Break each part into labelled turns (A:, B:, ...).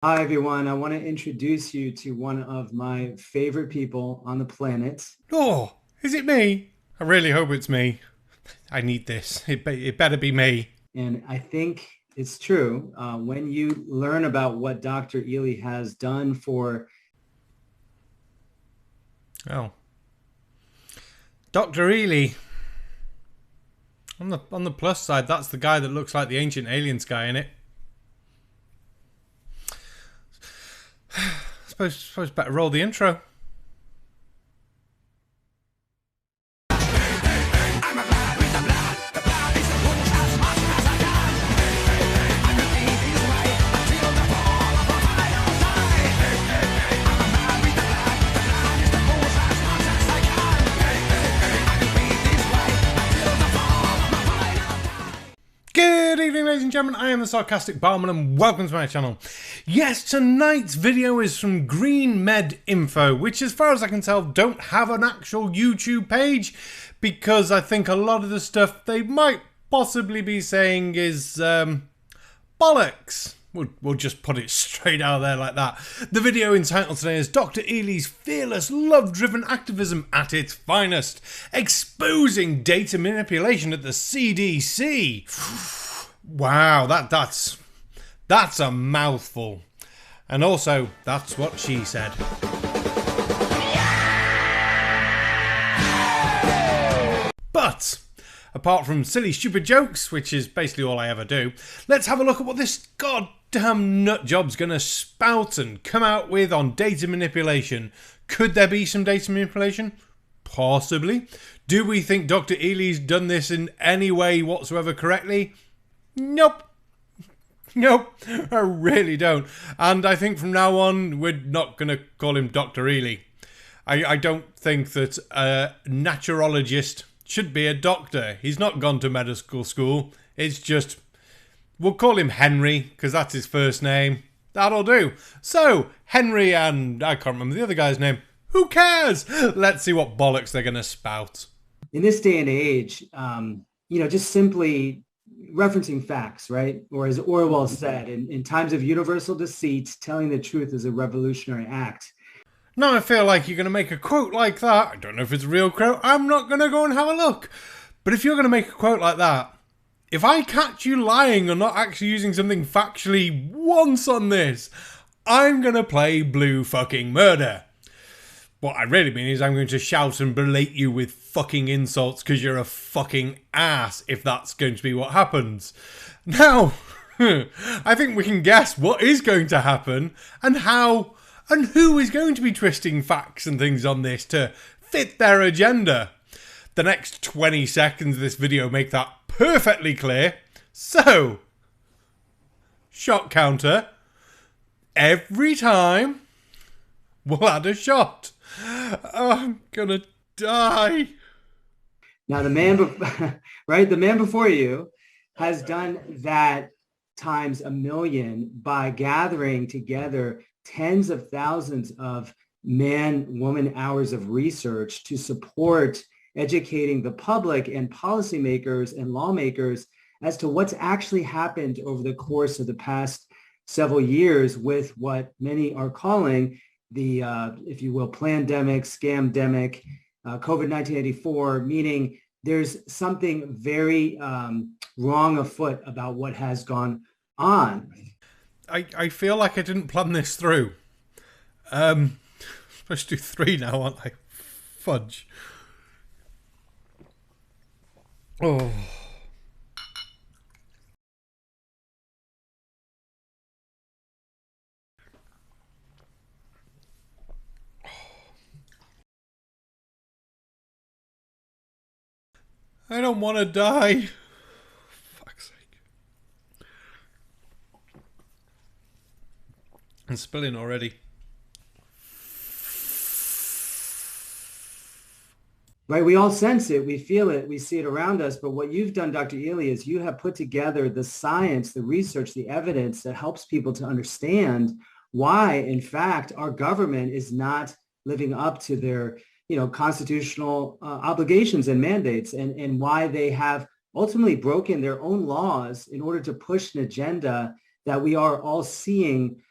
A: Hi, everyone. I want to introduce you to one of my favorite people on the planet.
B: Oh, is it me? I really hope it's me. I need this. It better be me.
A: And I think it's true. When you learn about what Dr. Ely has done for,
B: Oh, Dr. Ely. On the plus side, that's the guy that looks like the ancient aliens guy in it. Suppose better roll the intro. Good evening, ladies and gentlemen. I am the Sarcastic Barman and welcome to my channel. Yes, tonight's video is from Green Med Info, which as far as I can tell don't have an actual YouTube page, because I think a lot of the stuff they might possibly be saying is bollocks. We'll just put it straight out there like that. The video entitled today is Dr. Ely's Fearless Love-Driven Activism at its Finest, Exposing Data Manipulation at the CDC. Wow, that's a mouthful. And also, that's what she said. But apart from silly, stupid jokes, which is basically all I ever do, let's have a look at what this goddamn nutjob's going to spout and come out with on data manipulation. Could there be some data manipulation? Possibly. Do we think Dr. Ely's done this in any way whatsoever correctly? Nope. Nope, I really don't. And I think from now on, we're not going to call him Dr. Ely. I don't think that a naturologist should be a doctor. He's not gone to medical school. It's just, we'll call him Henry, because that's his first name. That'll do. So, Henry and, I can't remember the other guy's name. Who cares? Let's see what bollocks they're going to spout.
A: in this day and age, just simply referencing facts, right? Or as Orwell said, in times of universal deceit, telling the truth is a revolutionary act.
B: Now I feel like you're going to make a quote like that. I don't know if it's a real quote. I'm not going to go and have a look. But if you're going to make a quote like that, if I catch you lying or not actually using something factually once on this, I'm going to play blue fucking murder. What I really mean is I'm going to shout and berate you with fucking insults because you're a fucking ass, if that's going to be what happens. Now, I think we can guess what is going to happen and how and who is going to be twisting facts and things on this to fit their agenda. The next 20 seconds of this video make that perfectly clear. So, shot counter. Every time we'll add a shot. I'm gonna die.
A: Now, the man before you has done that times a million by gathering together tens of thousands of man-woman hours of research to support educating the public and policymakers and lawmakers as to what's actually happened over the course of the past several years with what many are calling the, if you will, plandemic, scamdemic, COVID-1984, meaning there's something very wrong afoot about what has gone on.
B: I feel like I didn't plan this through. I'm supposed to do 3 now, aren't I? Fudge. Oh. I don't want to die. Fuck's sake. I'm spilling already.
A: Right, we all sense it, we feel it, we see it around us. But what you've done, Dr. Ely, is you have put together the science, the research, the evidence that helps people to understand why, in fact, our government is not living up to their, constitutional obligations and mandates, and why they have ultimately broken their own laws in order to push an agenda that we are all seeing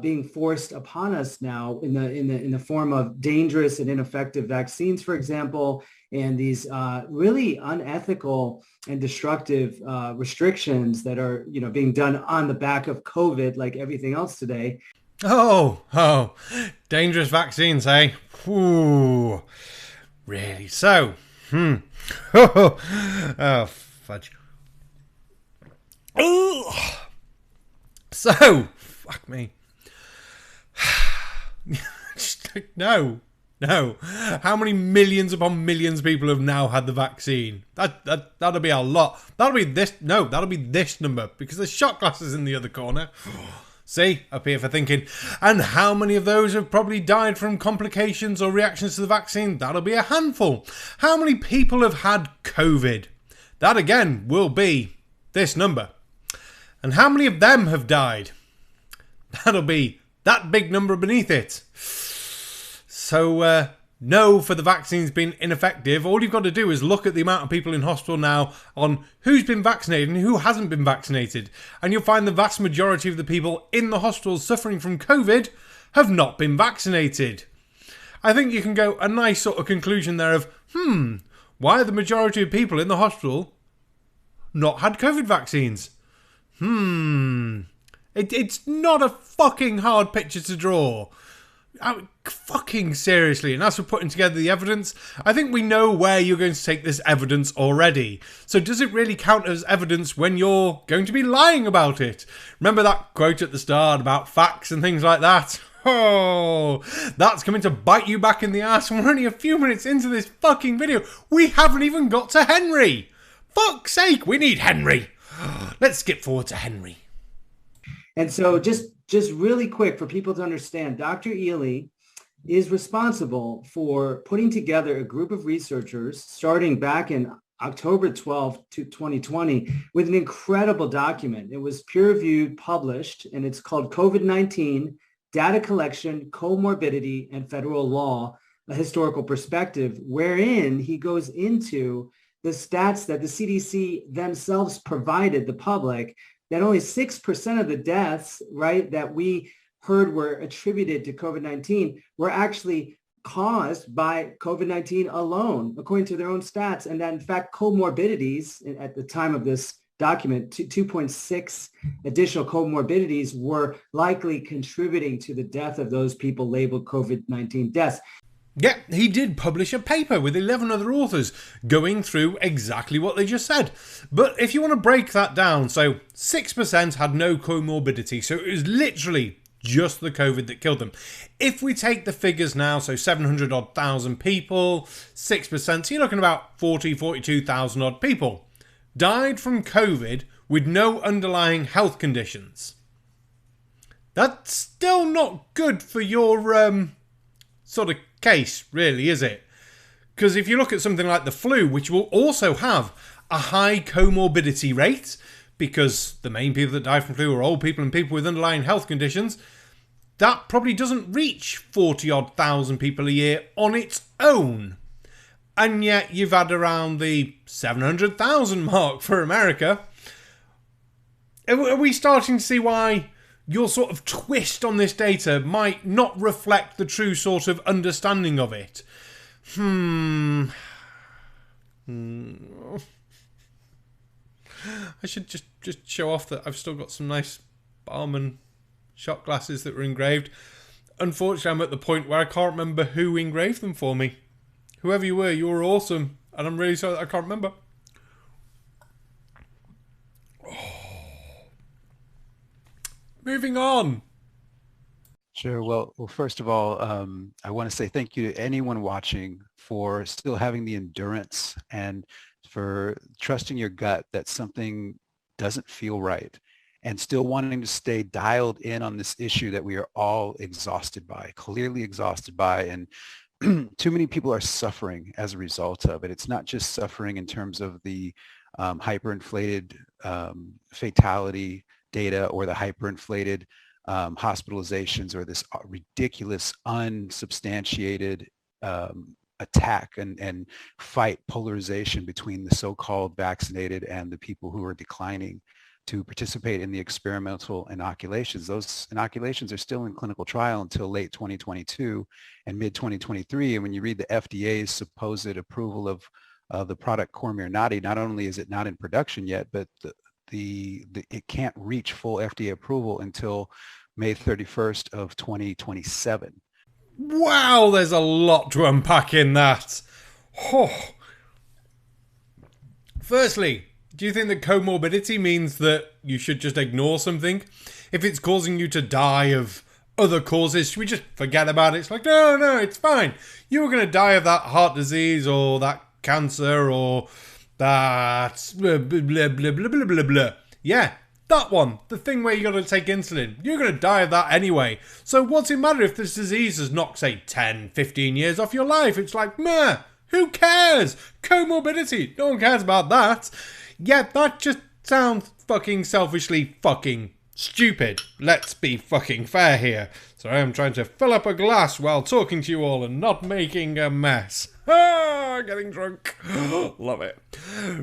A: being forced upon us now in the form of dangerous and ineffective vaccines, for example, and these really unethical and destructive restrictions that are being done on the back of COVID, like everything else today.
B: Oh, dangerous vaccines, eh? Ooh, really? So, oh, fudge. Ooh. So, fuck me. No. How many millions upon millions of people have now had the vaccine? That'll be a lot. That'll be this. No, that'll be this number because there's shot glasses in the other corner. See, up here for thinking. And how many of those have probably died from complications or reactions to the vaccine? That'll be a handful. How many people have had COVID? That again will be this number. And how many of them have died? That'll be that big number beneath it. So, no, for the vaccines being ineffective, all you've got to do is look at the amount of people in hospital now on who's been vaccinated and who hasn't been vaccinated. And you'll find the vast majority of the people in the hospitals suffering from COVID have not been vaccinated. I think you can go a nice sort of conclusion there of, why are the majority of people in the hospital not had COVID vaccines? It's not a fucking hard picture to draw. Fucking seriously, and as for putting together the evidence, I think we know where you're going to take this evidence already. So does it really count as evidence when you're going to be lying about it? Remember that quote at the start about facts and things like that? Oh, that's coming to bite you back in the ass. We're only a few minutes into this fucking video. We haven't even got to Henry. Fuck's sake, we need Henry. Let's skip forward to Henry.
A: And so just really quick for people to understand, Dr. Ely is responsible for putting together a group of researchers starting back in October 12th, 2020 with an incredible document. It was peer-reviewed, published, and it's called COVID-19 Data Collection, Comorbidity, and Federal Law, a Historical Perspective, wherein he goes into the stats that the CDC themselves provided the public, that only 6% of the deaths, right, that we heard were attributed to COVID-19 were actually caused by COVID-19 alone, according to their own stats. And that, in fact, comorbidities at the time of this document, 2.6 additional comorbidities were likely contributing to the death of those people labeled COVID-19 deaths.
B: Yeah, he did publish a paper with 11 other authors going through exactly what they just said. But if you want to break that down, so 6% had no comorbidity, so it was literally just the COVID that killed them. If we take the figures now, so 700 odd thousand people, 6%, so you're looking about 42,000 odd people died from COVID with no underlying health conditions. That's still not good for your sort of case, really, is it? Because if you look at something like the flu, which will also have a high comorbidity rate, because the main people that die from flu are old people and people with underlying health conditions, that probably doesn't reach 40 odd thousand people a year on its own. And yet you've had around the 700,000 mark for America. Are we starting to see why your sort of twist on this data might not reflect the true sort of understanding of it? I should just show off that I've still got some nice Barman shot glasses that were engraved. Unfortunately, I'm at the point where I can't remember who engraved them for me. Whoever you were awesome. And I'm really sorry that I can't remember. Moving on.
C: Sure. Well, first of all, I want to say thank you to anyone watching for still having the endurance and for trusting your gut that something doesn't feel right and still wanting to stay dialed in on this issue that we are all exhausted by, clearly exhausted by, and too many people are suffering as a result of it. It's not just suffering in terms of the hyperinflated fatality data or the hyperinflated hospitalizations or this ridiculous unsubstantiated attack and fight polarization between the so-called vaccinated and the people who are declining. to participate in the experimental inoculations. Those inoculations are still in clinical trial until late 2022 and mid 2023. And when you read the FDA's supposed approval of the product Comirnaty, not only is it not in production yet, but it can't reach full FDA approval until May 31st of 2027.
B: Wow, there's a lot to unpack in that. Oh. Firstly, do you think that comorbidity means that you should just ignore something? If it's causing you to die of other causes, should we just forget about it? It's like, no, it's fine. You were going to die of that heart disease or that cancer or that blah, blah, blah, blah, blah, blah, blah. Yeah, that one. The thing where you got to take insulin. You're going to die of that anyway. So what's it matter if this disease has knocked, say, 10, 15 years off your life? It's like, meh. Who cares? Comorbidity. No one cares about that. Yeah, that just sounds fucking selfishly fucking stupid. Let's be fucking fair here. So I am trying to fill up a glass while talking to you all and not making a mess. Getting drunk. Love it.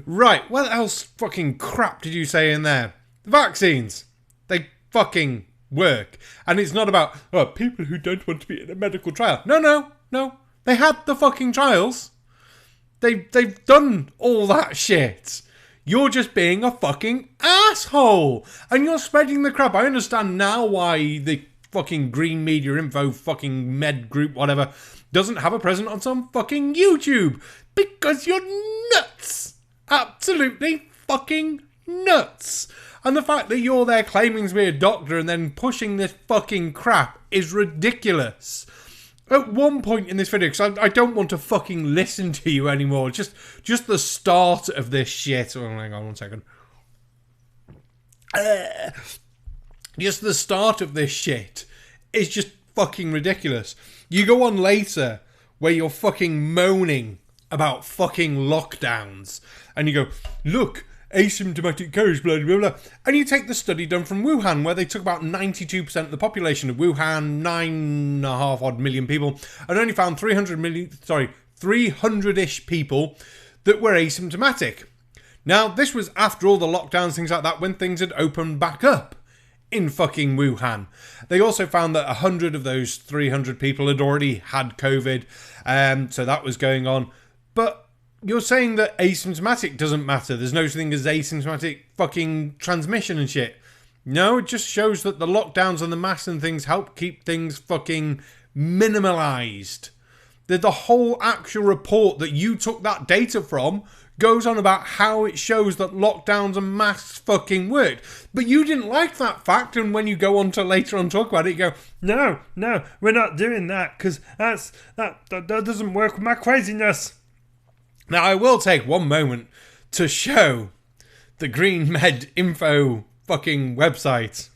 B: Right, what else fucking crap did you say in there? The vaccines. They fucking work. And it's not about people who don't want to be in a medical trial. No. They had the fucking trials. They've done all that shit. You're just being a fucking asshole. And you're spreading the crap. I understand now why the fucking Green Media Info fucking med group, whatever, doesn't have a present on some fucking YouTube. Because you're nuts. Absolutely fucking nuts. And the fact that you're there claiming to be a doctor and then pushing this fucking crap is ridiculous. At one point in this video, because I don't want to fucking listen to you anymore, just the start of this shit. Oh, hang on 1 second. Just the start of this shit is just fucking ridiculous. You go on later where you're fucking moaning about fucking lockdowns, and you go, look, asymptomatic carriage, blah, blah, blah. And you take the study done from Wuhan, where they took about 92% of the population of Wuhan, 9.5 odd million people, and only found 300-ish people that were asymptomatic. Now, this was after all the lockdowns, things like that, when things had opened back up in fucking Wuhan. They also found that 100 of those 300 people had already had COVID, so that was going on. But you're saying that asymptomatic doesn't matter. There's no such thing as asymptomatic fucking transmission and shit. No, it just shows that the lockdowns and the masks and things help keep things fucking minimalised. The whole actual report that you took that data from goes on about how it shows that lockdowns and masks fucking worked. But you didn't like that fact, and when you go on to later on talk about it, you go, no, we're not doing that, because that doesn't work with my craziness. Now, I will take one moment to show the Green Med Info fucking website.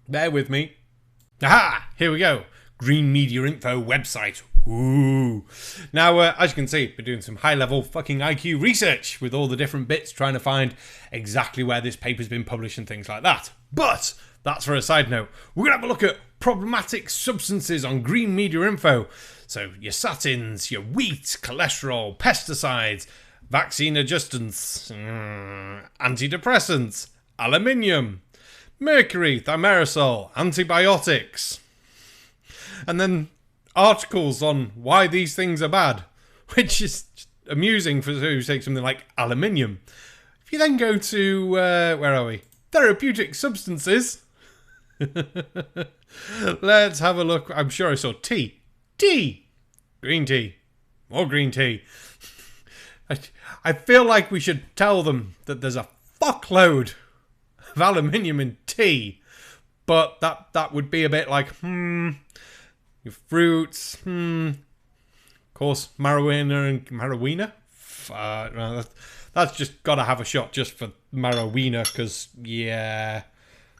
B: Bear with me. Aha! Here we go. Green Media Info website. Ooh. Now, as you can see, we're doing some high-level fucking IQ research with all the different bits, trying to find exactly where this paper's been published and things like that. But that's for a side note. We're going to have a look at problematic substances on Green Media Info. So your statins, your wheat, cholesterol, pesticides, vaccine adjustants, antidepressants, aluminium, mercury, thimerosal, antibiotics. And then articles on why these things are bad, which is amusing for who take something like aluminium. If you then go to, where are we? Therapeutic substances. Let's have a look. I'm sure I saw tea. Green tea. More green tea. I feel like we should tell them that there's a fuckload of aluminium in tea. But that would be a bit like, your fruits, of course, marijuana? That's just got to have a shot just for marijuana, because, yeah,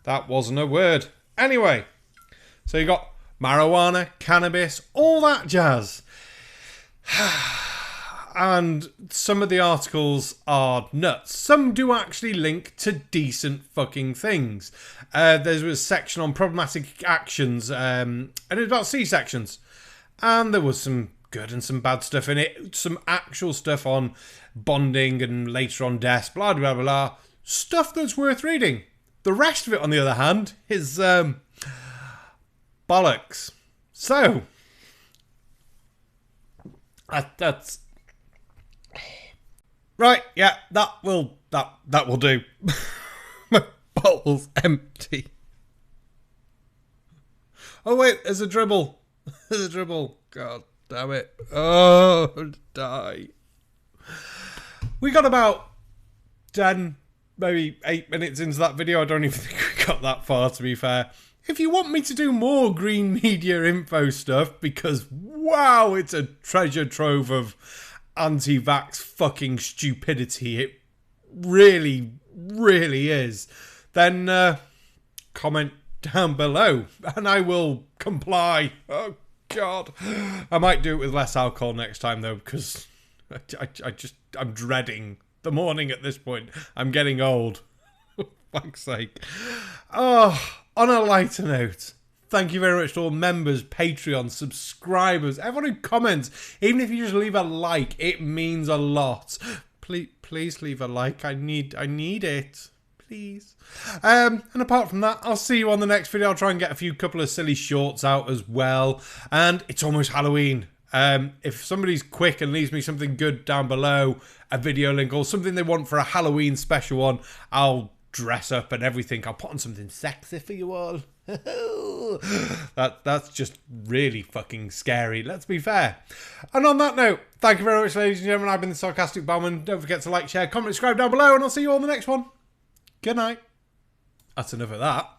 B: that wasn't a word. Anyway, so you got marijuana, cannabis, all that jazz. And some of the articles are nuts. Some do actually link to decent fucking things. There was a section on problematic actions, and it was about C-sections. And there was some good and some bad stuff in it. Some actual stuff on bonding and later on deaths, blah, blah, blah, blah. Stuff that's worth reading. The rest of it, on the other hand, is bollocks. So, that's... Right, yeah, that will do. My bottle's empty. Oh wait, there's a dribble. There's a dribble. God damn it. Oh, die. We got about 10, maybe 8 minutes into that video. I don't even think we got that far, to be fair. If you want me to do more green media info stuff, because wow, it's a treasure trove of anti-vax fucking stupidity. It really, really is. Then comment down below and I will comply. Oh God. I might do it with less alcohol next time though, because I'm dreading the morning at this point. I'm getting old. For fuck's sake. Oh, on a lighter note, thank you very much to all members, Patreon, subscribers, everyone who comments. Even if you just leave a like, it means a lot. Please leave a like. I need it. Please. And apart from that, I'll see you on the next video. I'll try and get a couple of silly shorts out as well. And it's almost Halloween. If somebody's quick and leaves me something good down below, a video link or something they want for a Halloween special one, I'll dress up and everything. I'll put on something sexy for you all. That's just really fucking scary, let's be fair. And on that note, thank you very much, ladies and gentlemen. I've been the Sarcastic Bowman. Don't forget to like, share, comment, subscribe down below, and I'll see you all in the next one. Good night. That's enough of that.